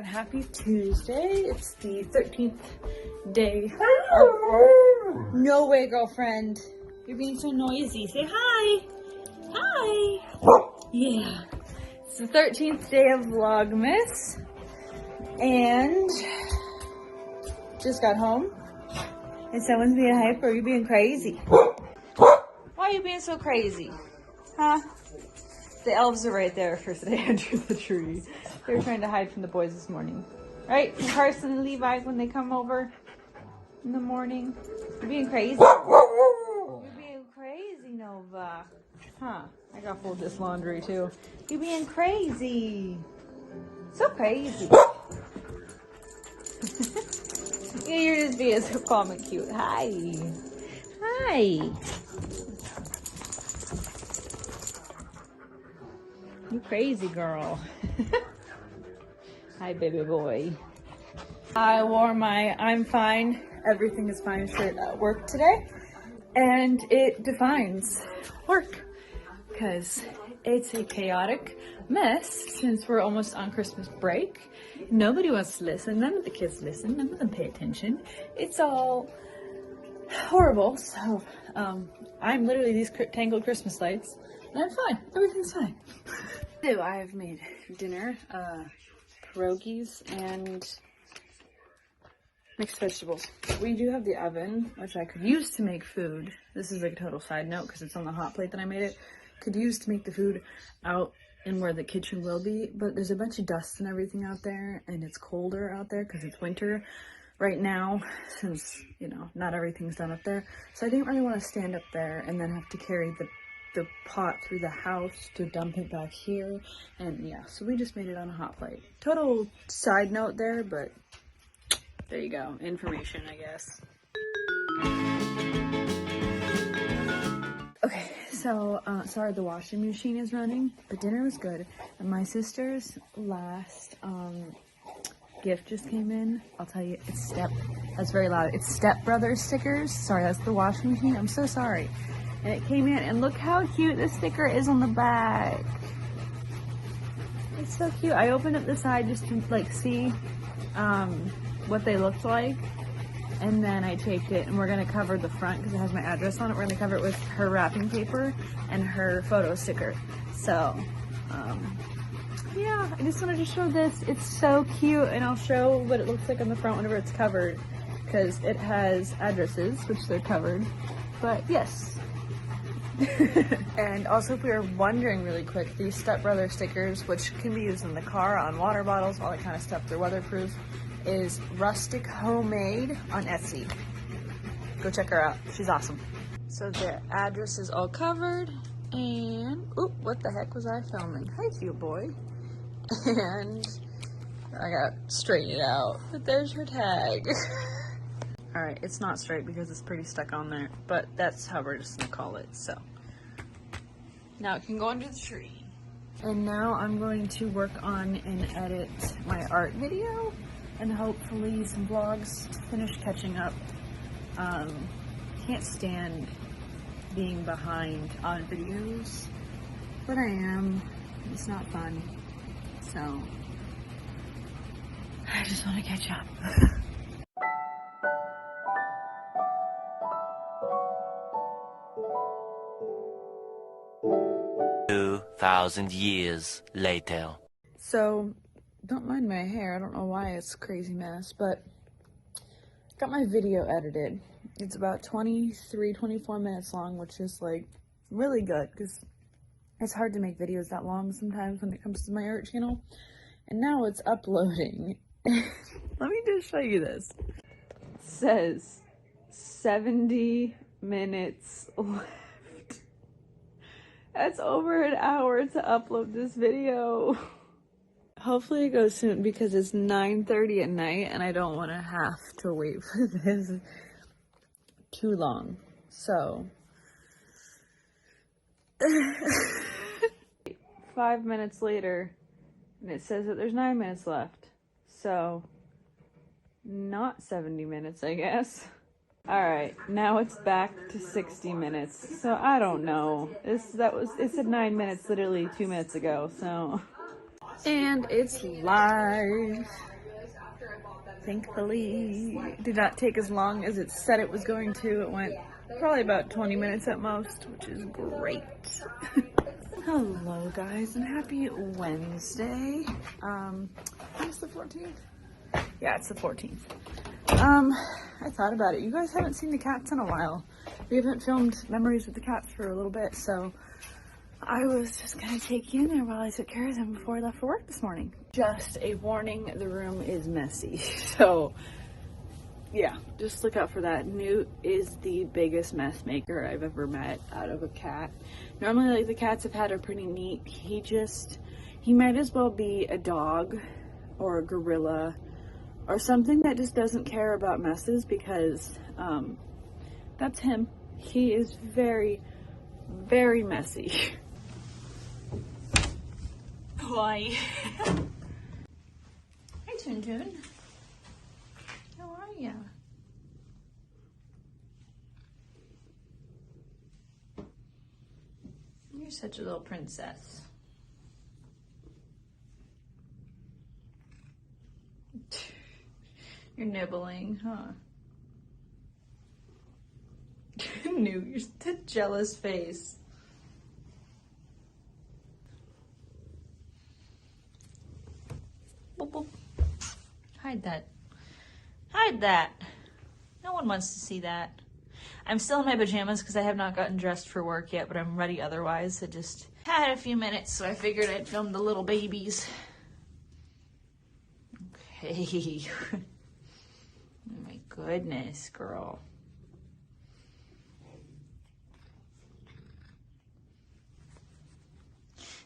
and happy Tuesday. It's the 13th day. No way, girlfriend. You're being so noisy. Say hi. Hi. Yeah. It's the 13th day of Vlogmas. And just got home. And someone's being hyper. Are you being crazy? Why are you being so crazy? Huh? The elves are right there for today under the tree. They were trying to hide from the boys this morning. Right? From Carson and Levi when they come over in the morning. You're being crazy. You're being crazy, Nova. Huh. I got fold this laundry too. You're being crazy. So crazy. Yeah, you're just being so calm and cute. Hi. Hi. You crazy girl. Hi, baby boy. I wore my I'm fine, everything is fine shirt at work today. And it defines work because it's a chaotic mess since we're almost on Christmas break. Nobody wants to listen. None of the kids listen. None of them pay attention. It's all horrible. So I'm literally these tangled Christmas lights. And I'm fine. Everything's fine. So I've made dinner, pierogies and mixed vegetables. We do have the oven, which I could use to make food. This is like a total side note because it's on the hot plate that I made it. Could use to make the food out in where the kitchen will be, but there's a bunch of dust and everything out there, and it's colder out there because it's winter right now since, you know, not everything's done up there. So I didn't really want to stand up there and then have to carry the pot through the house to dump it back here. And yeah, so we just made it on a hot plate. Total side note there, but there you go. Information, I guess. Okay, so sorry the washing machine is running, but dinner was good. And my sister's last gift just came in. I'll tell you, it's that's very loud. It's Step Brothers stickers. Sorry, that's the washing machine. I'm so sorry. And it came in, and look how cute this sticker is on the back. It's so cute. I opened up the side just to like see what they looked like, and then I taped it, and we're gonna cover the front because it has my address on it. We're gonna cover it with her wrapping paper and her photo sticker. So yeah, I just wanted to show this. It's so cute, and I'll show what it looks like on the front whenever it's covered because it has addresses, which they're covered. But yes. And also, if we were wondering really quick, these Step Brother stickers, which can be used in the car, on water bottles, all that kind of stuff, they're weatherproof, is Rustic Homemade on Etsy. Go check her out. She's awesome. So the address is all covered, and oop, what the heck was I filming? Hi, cute boy. And I got straightened out, but there's her tag. All right, it's not straight because it's pretty stuck on there, but that's how we're just gonna call it, so. Now it can go under the tree. And now I'm going to work on and edit my art video and hopefully some vlogs to finish catching up. Can't stand being behind on videos, but I am. It's not fun, so I just want to catch up. 2,000 years later. So, don't mind my hair. I don't know why it's a crazy mess, but got my video edited. It's about 24 minutes long, which is like really good because it's hard to make videos that long sometimes when it comes to my art channel. And now it's uploading. Let me just show you this. It says 70 minutes left. That's over an hour to upload this video. Hopefully it goes soon because it's 9:30 at night and I don't want to have to wait for this too long. So 5 minutes later and it says that there's 9 minutes left. So not 70 minutes, I guess. Alright, now it's back to 60 minutes. So I don't know. It said 9 minutes literally 2 minutes ago, so And it's live. Thankfully, it did not take as long as it said it was going to. It went probably about 20 minutes at most, which is great. Hello guys, and happy Wednesday. It's the 14th? Yeah, it's the 14th. I thought about it. You guys haven't seen the cats in a while. We haven't filmed memories with the cats for a little bit, so I was just gonna take you in there while I took care of them before I left for work this morning. Just a warning, the room is messy. So yeah, just look out for that. Newt is the biggest mess maker I've ever met out of a cat. Normally, like, the cats I've had are pretty neat. He might as well be a dog or a gorilla or something that just doesn't care about messes, because that's him. He is very, very messy. Hi. Hi, Toon Toon. How are ya? You're such a little princess. You're nibbling, huh? Newt, you're such a jealous face. Boop, boop. Hide that. Hide that. No one wants to see that. I'm still in my pajamas because I have not gotten dressed for work yet, but I'm ready otherwise. I just had a few minutes, so I figured I'd film the little babies. Okay. Oh my goodness, girl.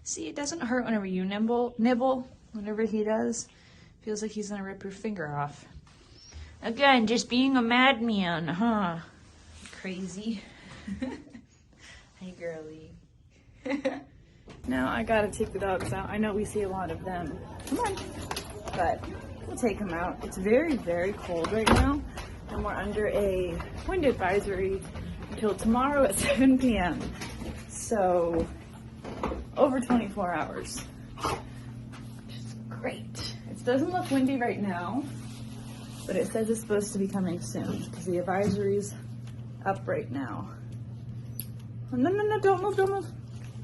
See, it doesn't hurt whenever you nibble. Whenever he does, feels like he's gonna rip your finger off. Again, just being a madman, huh? Crazy. Hey, girly. Now I gotta take the dogs out. I know we see a lot of them. Come on. But we'll take them out. It's very, very cold right now, and we're under a wind advisory until tomorrow at 7 p.m. So, over 24 hours. Which is great. It doesn't look windy right now, but it says it's supposed to be coming soon because the advisory's up right now. Oh, no, don't move.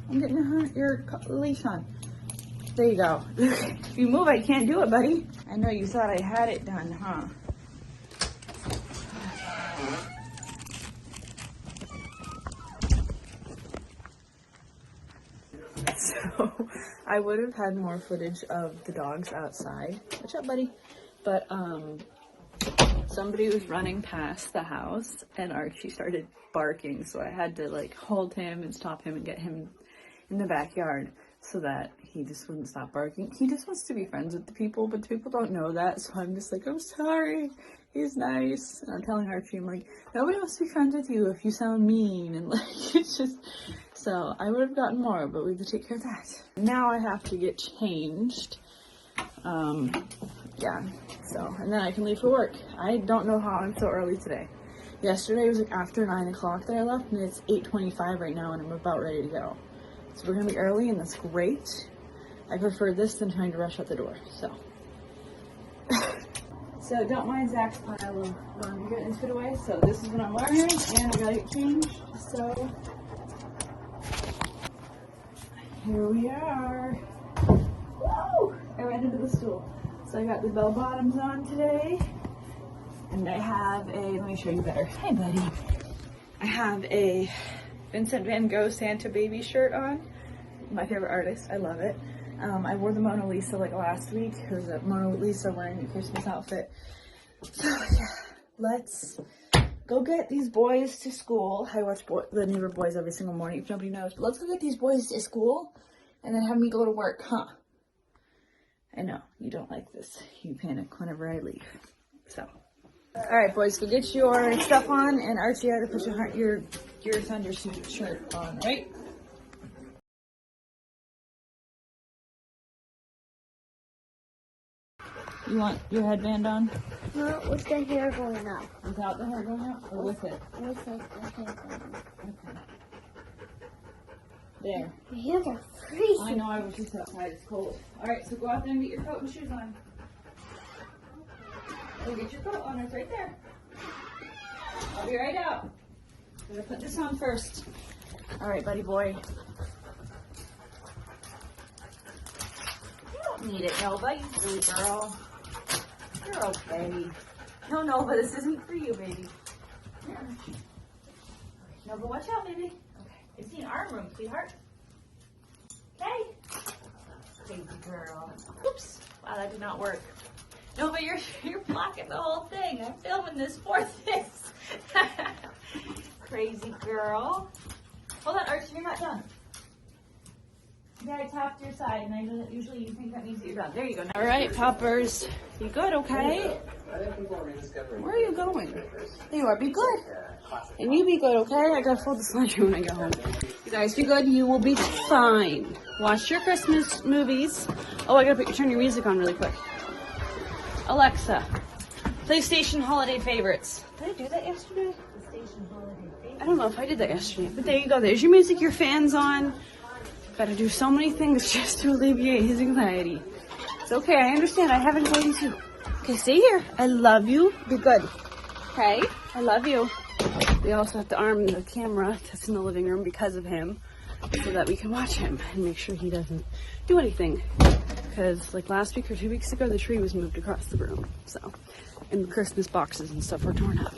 I'm getting your leash on. There you go. If you move, I can't do it, buddy. I know you thought I had it done, huh? So, I would have had more footage of the dogs outside. What's up, buddy? But, somebody was running past the house and Archie started barking, so I had to, like, hold him and stop him and get him in the backyard so that he just wouldn't stop barking. He just wants to be friends with the people, but the people don't know that, so I'm just like, I'm sorry, he's nice. And I'm telling Archie, I'm like, nobody wants to be friends with you if you sound mean, and like, it's just, so I would have gotten more, but we have to take care of that. Now I have to get changed. Yeah, so, and then I can leave for work. I don't know how I'm so early today. Yesterday was like after 9 o'clock that I left, and it's 8:25 right now, and I'm about ready to go. So we're gonna be early, and that's great. I prefer this than trying to rush out the door, so. So don't mind Zach's pile of laundry getting put away. So this is what I'm wearing, and I gotta get changed, so. Here we are. Woo! I ran into the stool. So I got the bell bottoms on today, and I have let me show you better. Hi, buddy. I have a Vincent van Gogh Santa baby shirt on. My favorite artist. I love it. I wore the Mona Lisa like last week. It was a Mona Lisa wearing a Christmas outfit. So yeah, let's go get these boys to school. I watch the Neighbor Boys every single morning if nobody knows. But let's go get these boys to school and then have me go to work, huh? I know, you don't like this. You panic whenever I leave. So, all right, boys, go get your stuff on, and Archie, you gotta put your Thundersuit shirt on, right? You want your headband on? No, with the hair going up. Without the hair going up, or with it? With the hair going up. Okay. There. Your hands are freezing. I know, I was just outside. It's cold. Alright, so go out there and get your coat and shoes on. Go get your coat on. It's right there. I'll be right out. I'm gonna put this on first. Alright, buddy boy. You don't need it, Nova. You silly girl. You're okay. No, Nova, this isn't for you, baby. Here. Nova, watch out, baby. Okay. I see an arm room, sweetheart. Okay. Baby girl. Oops. Wow, that did not work. No, but you're blocking the whole thing. I'm filming this for this. Crazy girl. Hold on, Archie, you're not done. You gotta tap to your side, and I usually you think that means that you're done. There you go. All right, poppers. You good, okay? Where are you going? There you are. Be good. And you be good, okay? I gotta fold this laundry when I get home. You guys be good. You will be fine. Watch your Christmas movies. Oh, I gotta turn your music on really quick. Alexa, PlayStation Holiday Favorites. Did I do that yesterday? PlayStation Holiday Favorites. I don't know if I did that yesterday, but there you go. There's your music, your fans on. Gotta do so many things just to alleviate his anxiety. It's okay, I understand. I have anxiety too. Okay, stay here. I love you. Be good. Okay? I love you. We also have to arm the camera that's in the living room because of him, so that we can watch him and make sure he doesn't do anything. Because like last week or 2 weeks ago, the tree was moved across the room. So, and the Christmas boxes and stuff were torn up.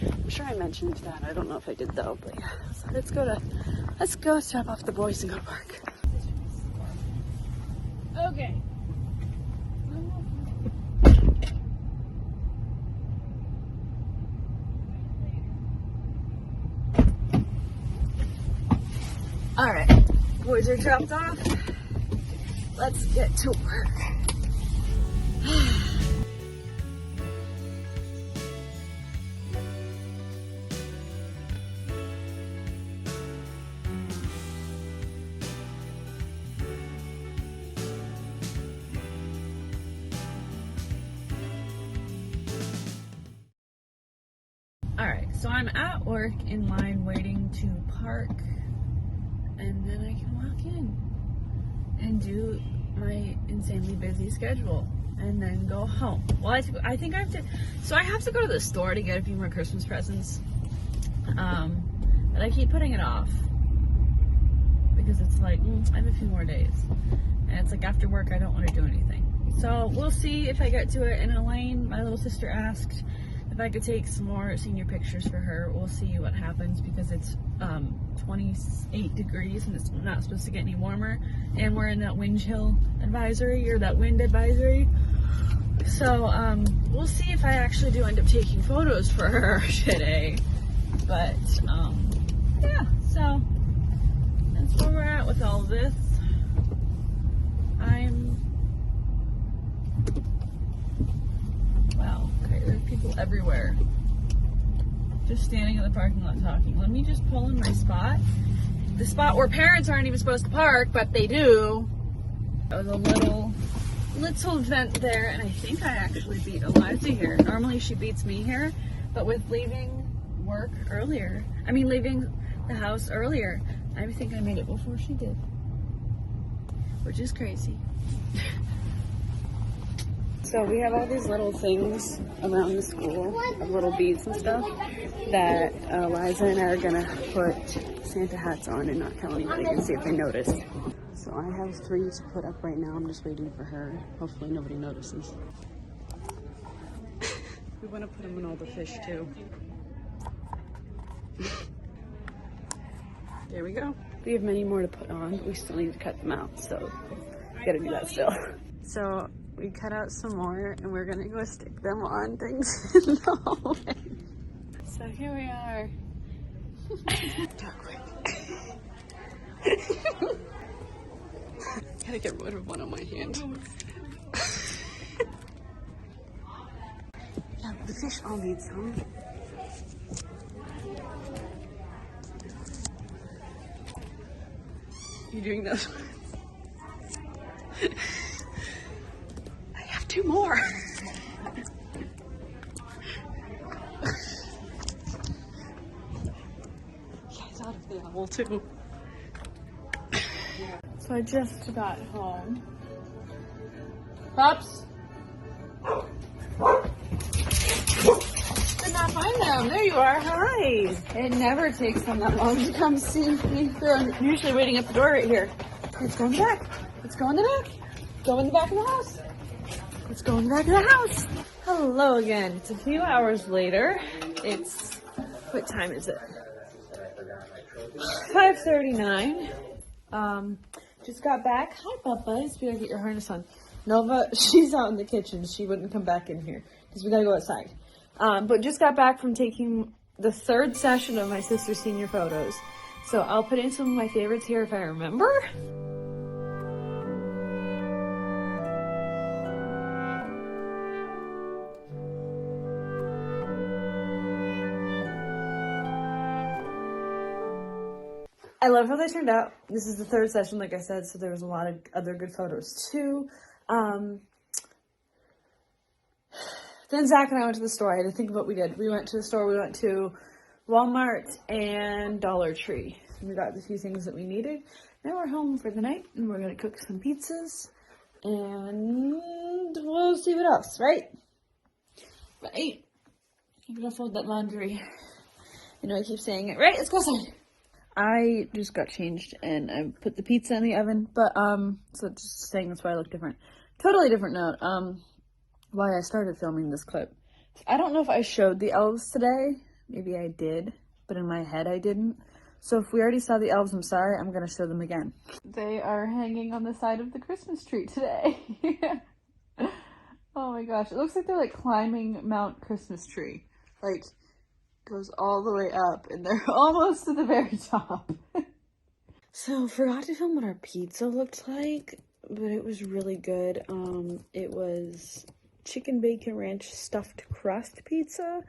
I'm sure I mentioned that. I don't know if I did though, but yeah. So let's go drop off the boys and go to park. Okay. All right, boys are dropped off. Let's get to work. All right, so I'm at work in line waiting to park, and then I can walk in and do my insanely busy schedule and then go home. Well, I think I have to, so I have to go to the store to get a few more Christmas presents, but I keep putting it off because it's like, I have a few more days, and it's like after work I don't want to do anything. So we'll see if I get to it. And Elaine, my little sister, asked if I could take some more senior pictures for her. We'll see what happens because it's 28 degrees and it's not supposed to get any warmer, and we're in that wind chill advisory, or that wind advisory. So we'll see if I actually do end up taking photos for her today. But yeah, so that's where we're at with all of this. Wow, okay, there's people everywhere. Just standing in the parking lot talking. Let me just pull in my spot. The spot where parents aren't even supposed to park, but they do. That was a little vent there, and I think I actually beat Eliza here. Normally she beats me here, but with leaving work earlier, leaving the house earlier, I think I made it before she did. Which is crazy. So we have all these little things around the school, of little beads and stuff, that Eliza and I are gonna put Santa hats on and not tell anybody and see if they notice. So I have 3 to put up right now. I'm just waiting for her. Hopefully nobody notices. We want to put them in all the fish too. There we go. We have many more to put on, but we still need to cut them out, so we gotta do that still. So we cut out some more, and we're gonna go stick them on things in the hallway. So here we are. Gotta get rid of one on my hand. Yeah, the fish all need some. You doing those? I have 2 more. Yeah, I thought of the owl too. So I just got home. Pups? Did not find them. There you are. Hi. It never takes them that long to come see me. They're usually waiting at the door right here. Let's go in the back. Let's go in the back. Go in the back of the house. Let's go in the back of the house. Hello again. It's a few hours later. It's, what time is it? 5:39. Just got back. Hi, Bubba. We gotta get your harness on. Nova, she's out in the kitchen. She wouldn't come back in here because we gotta go outside. But just got back from taking the third session of my sister's senior photos. So I'll put in some of my favorites here if I remember. I love how they turned out. This is the third session, like I said, so there was a lot of other good photos too. Then Zach and I went to the store. I had to think of what we did. We went to the store. We went to Walmart and Dollar Tree. We got the few things that we needed. Now we're home for the night, and we're going to cook some pizzas, and we'll see what else, right? Right. I'm going to fold that laundry. You know I keep saying it. Right, let's go outside. I just got changed, and I put the pizza in the oven, but, so just saying that's why I look different. Totally different note. Why I started filming this clip. I don't know if I showed the elves today. Maybe I did, but in my head I didn't. So if we already saw the elves, I'm sorry, I'm gonna show them again. They are hanging on the side of the Christmas tree today. Oh my gosh, it looks like they're like climbing Mount Christmas Tree. Like, goes all the way up, and they're almost to the very top. So, forgot to film what our pizza looked like, but it was really good. It was chicken bacon ranch stuffed crust pizza,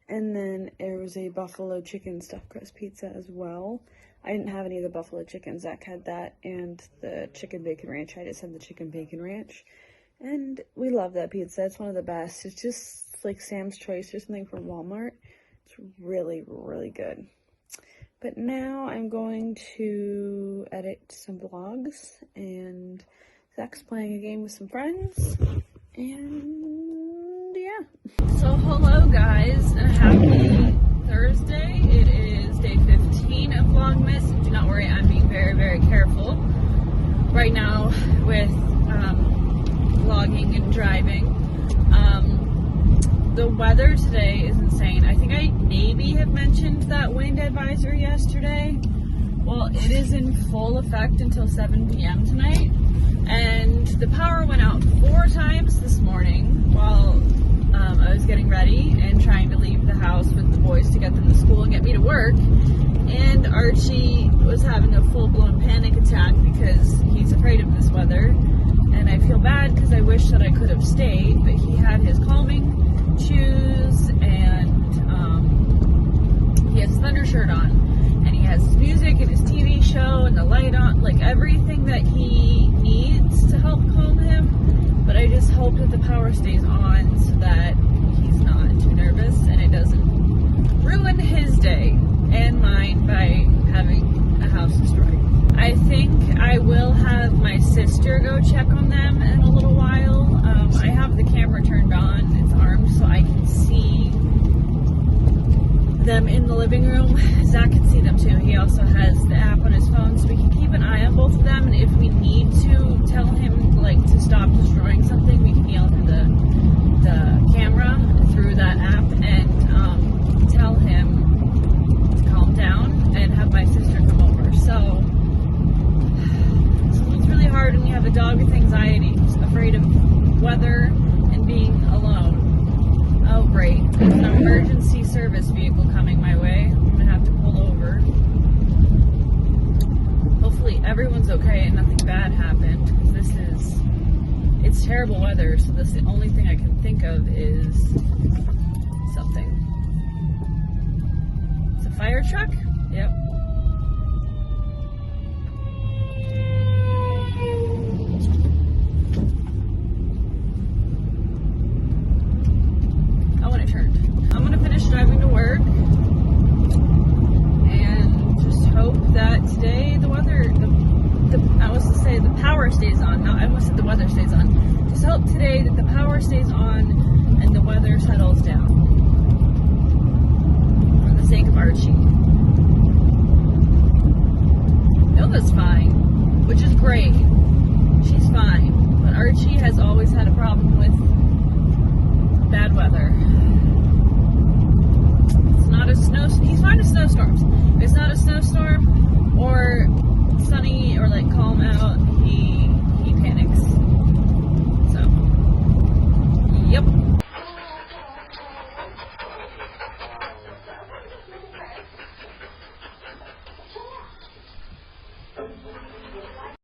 and then there was a buffalo chicken stuffed crust pizza as well. I didn't have any of the buffalo chicken. Zach had that and the chicken bacon ranch. I just had the chicken bacon ranch, and we love that pizza. It's one of the best. It's just like Sam's Choice or something from Walmart. It's really, really good. But now I'm going to edit some vlogs, and Zach's playing a game with some friends, and yeah. So hello guys, and happy Thursday. It is day 15 of Vlogmas. Do not worry, I'm being very, very careful right now with vlogging and driving. The weather today is insane. I think I maybe have mentioned that wind advisory yesterday. Well, it is in full effect until 7 p.m. tonight. And the power went out 4 times this morning while I was getting ready and trying to leave the house with the boys to get them to school and get me to work. And Archie was having a full-blown panic attack because he's afraid of this weather. And I feel bad because I wish that I could have stayed, but he had his calming shoes, and he has his thunder shirt on, and he has his music and his TV show and the light on, like everything that he needs to help calm him. But I just hope that the power stays on so that he's not too nervous and it doesn't ruin his day and mine by having a house destroyed. I think I will have my sister go check on them in a little while. I have the camera turned on, it's armed, so I can see them in the living room. Zach can see them too. He also has the app on his phone, so we can keep an eye on both of them, and if we need to tell him like to stop destroying something, we can yell through the camera through that app and tell him to calm down and have my sister come over. So it's really hard when you have a dog with anxiety, who's afraid of weather and being alone. Oh great, there's an emergency service vehicle coming my way. I'm gonna have to pull over. Hopefully everyone's okay and nothing bad happened, because it's terrible weather, so this, the only thing I can think of is something. It's a fire truck? Yep. I'm gonna finish driving to work and just hope that today the weather, I was to say hope today that the power stays on and the weather settles down. For the sake of Archie. Nova's fine, which is great. She's fine. But Archie has always had a problem with bad weather. It's not a he's fine with snowstorms. If it's not a snowstorm or sunny or like calm out, he panics. So, yep.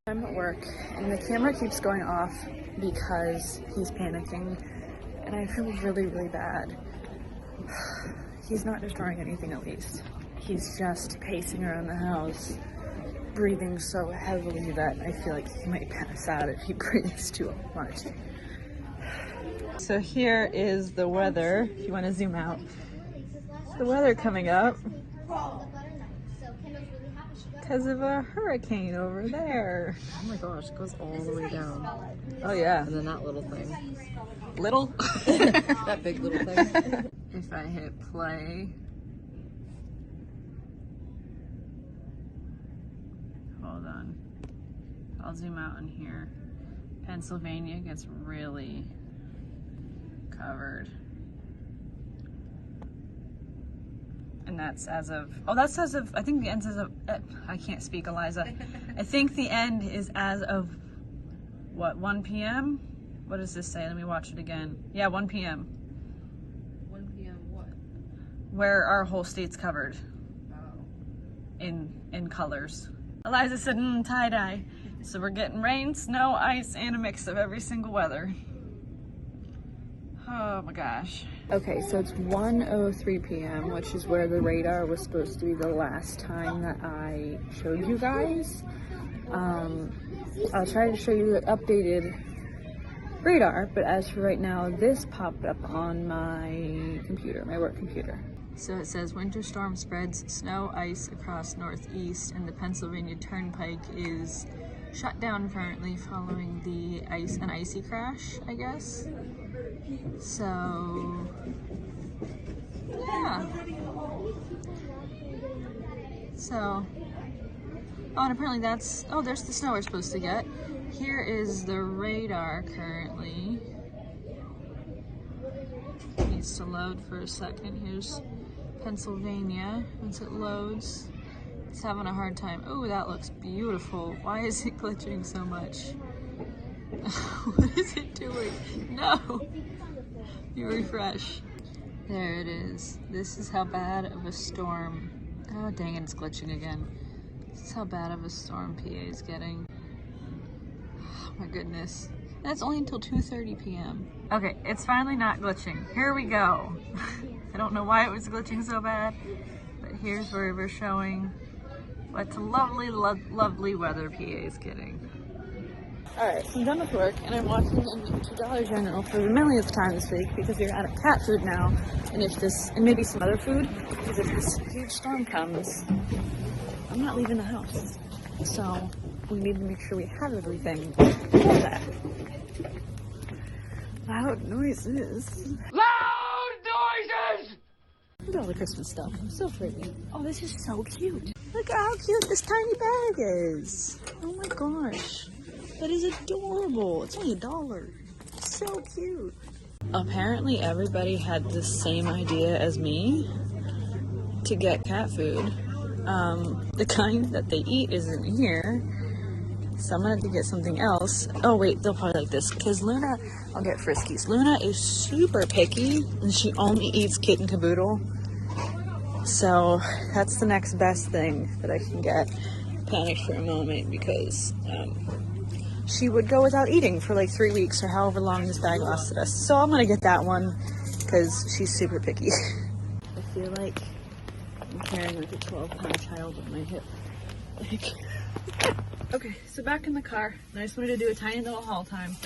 I'm at work and the camera keeps going off because he's panicking and I feel really, really bad. He's not destroying anything at least. He's just pacing around the house, breathing so heavily that I feel like he might pass out if he breathes too much. So here is the weather, if you want to zoom out. The weather coming up because of a hurricane over there. Oh my gosh, it goes all the way down. Oh yeah. And then that little thing. Little? That big little thing. If I hit play. Hold on. I'll zoom out in here. Pennsylvania gets really covered. And that's as of, oh, that's as of, I think the end is as of, I can't speak, Eliza. I think the end is as of, what, 1 p.m.? What does this say? Let me watch it again. Yeah, 1 p.m. 1 p.m. what? Where our whole state's covered. Oh. In colors. Eliza said, tie-dye. So we're getting rain, snow, ice, and a mix of every single weather. Oh my gosh. Okay, so it's 1:03 p.m., which is where the radar was supposed to be the last time that I showed you guys. I'll try to show you the updated radar, but as for right now, this popped up on my computer, my work computer. So it says winter storm spreads snow, ice across northeast, and the Pennsylvania Turnpike is shut down currently following an icy crash, I guess. So, yeah. So, oh, and apparently that's, oh, there's the snow we're supposed to get. Here is the radar currently. Needs to load for a second. Here's Pennsylvania. Once it loads, it's having a hard time. Oh, that looks beautiful. Why is it glitching so much? What is it doing? No! You refresh. There it is. This is how bad of a storm. Oh, dang it, it's glitching again. This is how bad of a storm PA is getting. Oh my goodness. That's only until 2:30 p.m. Okay, it's finally not glitching. Here we go. I don't know why it was glitching so bad, but here's where we're showing what lovely, lovely weather PA is getting. Alright, so I'm done with work and I'm walking into Dollar General for the millionth time this week because we're out of cat food now, and and maybe some other food, because if this huge storm comes, I'm not leaving the house. So we need to make sure we have everything for that. Loud noises. Loud noises! Look at all the Christmas stuff. I'm so pretty. Oh, this is so cute. Look how cute this tiny bag is. Oh my gosh. That is adorable. It's only $1. It's so cute. Apparently everybody had the same idea as me to get cat food. The kind that they eat isn't here. So I'm gonna have to get something else. Oh wait, they'll probably like this. Because Luna, I'll get Friskies. Luna is super picky and she only eats Kit and Caboodle. So that's the next best thing that I can get. Panicked for a moment because she would go without eating for like 3 weeks or however long this bag lasted us. So I'm gonna get that one because she's super picky. I feel like I'm carrying like a 12-pound child on my hip. Okay, so back in the car. I just wanted to do a tiny little haul time.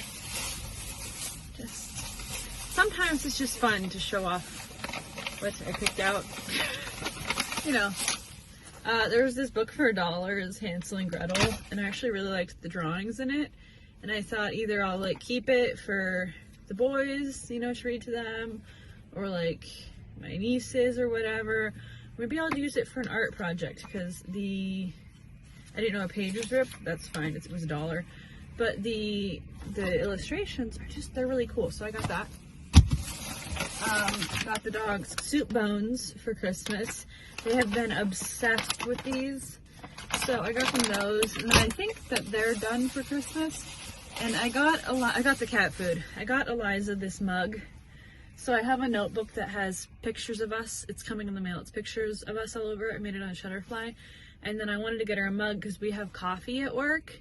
Sometimes it's just fun to show off what I picked out. You know, there was this book for $1, it's Hansel and Gretel, and I actually really liked the drawings in it. And I thought either I'll like keep it for the boys, you know, to read to them, or like my nieces or whatever. Maybe I'll use it for an art project because I didn't know a page was ripped. That's fine. It was $1. But the illustrations are just, they're really cool. So I got that. Got the dogs soup bones for Christmas. They have been obsessed with these. So I got them those. And I think that they're done for Christmas. And I got the cat food. I got Eliza this mug. So I have a notebook that has pictures of us. It's coming in the mail. It's pictures of us all over. I made it on a Shutterfly. And then I wanted to get her a mug because we have coffee at work.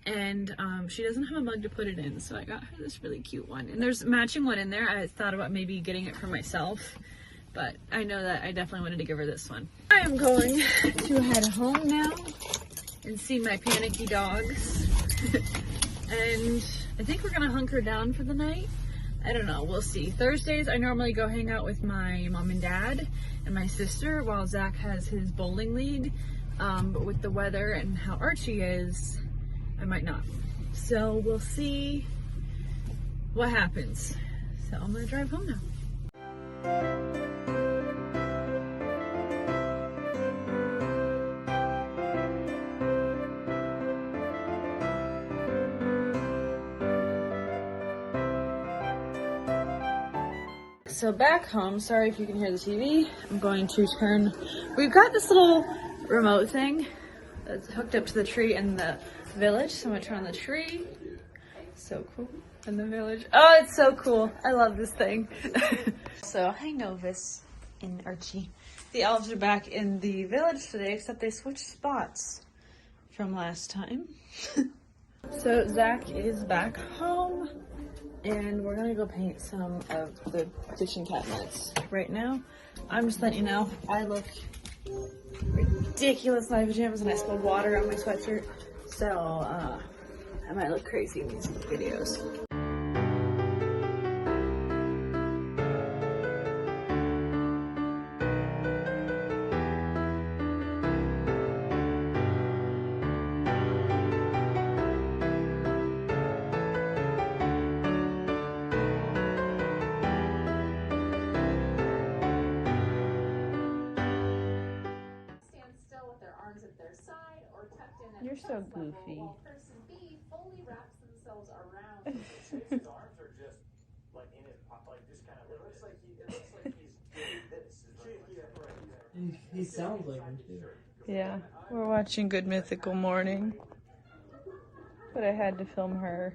And she doesn't have a mug to put it in. So I got her this really cute one. And there's a matching one in there. I thought about maybe getting it for myself. But I know that I definitely wanted to give her this one. I am going to head home now and see my panicky dogs. And I think we're going to hunker down for the night. I don't know, we'll see. Thursdays, I normally go hang out with my mom and dad and my sister while Zach has his bowling league. But with the weather and how Archie is, I might not. So we'll see what happens. So I'm gonna drive home now. So back home, sorry if you can hear the TV, I'm going to turn, we've got this little remote thing that's hooked up to the tree in the village, so I'm gonna turn on the tree. So cool, in the village. Oh, it's so cool, I love this thing. So, hi Novus and Archie. The elves are back in the village today, except they switched spots from last time. So Zach is back home. And we're gonna go paint some of the kitchen cabinets right now. I'm just letting you know, I look ridiculous in my pajamas and I spilled water on my sweatshirt. So, I might look crazy in these videos. You're so goofy. Person B fully wraps themselves around his arms are just like in his like just kind of. It looks like he's doing this. He sounds like him too. Yeah, we're watching Good Mythical Morning, but I had to film her